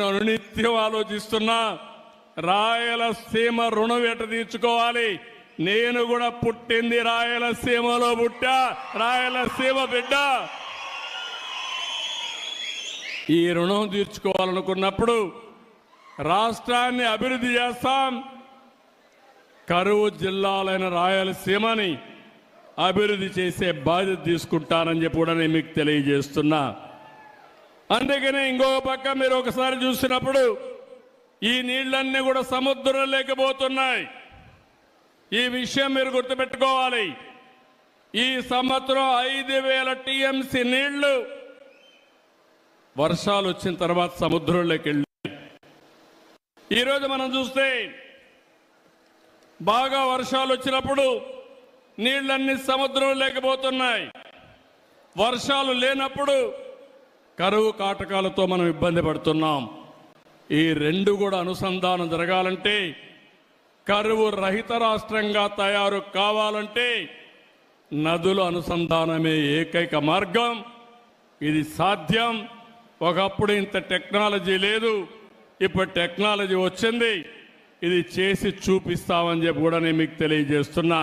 నేను అనునిత్యం ఆలోచిస్తున్నా, రాయలసీమ రుణం ఎట తీర్చుకోవాలి. నేను కూడా పుట్టింది రాయలసీమలో, పుట్టా రాయలసీమ బిడ్డ. ఈ రుణం తీర్చుకోవాలనుకున్నప్పుడు రాష్ట్రాన్ని అభివృద్ధి చేస్తాం. కరువు జిల్లాలైన రాయలసీమని అభివృద్ధి చేసే బాధ్యత తీసుకుంటానని చెప్పి కూడా నేను మీకు తెలియజేస్తున్నా. అందుకనే ఇంకొక పక్క మీరు ఒకసారి చూసినప్పుడు ఈ నీళ్లన్నీ కూడా సముద్రం లేకపోతున్నాయి. ఈ విషయం మీరు గుర్తుపెట్టుకోవాలి. ఈ సంవత్సరం 5,000 టీఎంసీ నీళ్లు వర్షాలు వచ్చిన తర్వాత సముద్రంలోకి వెళ్ళి, ఈరోజు మనం చూస్తే బాగా వర్షాలు వచ్చినప్పుడు నీళ్లన్నీ సముద్రం లేకపోతున్నాయి. వర్షాలు లేనప్పుడు కరువు కాటకాలతో మనం ఇబ్బంది పడుతున్నాం. ఈ రెండు కూడా అనుసంధానం జరగాలంటే, కరువు రహిత రాష్ట్రంగా తయారు కావాలంటే నదుల అనుసంధానమే ఏకైక మార్గం. ఇది సాధ్యం. ఒకప్పుడు ఇంత టెక్నాలజీ లేదు, ఇప్పుడు టెక్నాలజీ వచ్చింది. ఇది చేసి చూపిస్తామని చెప్పి కూడా నేను మీకు తెలియజేస్తున్నా.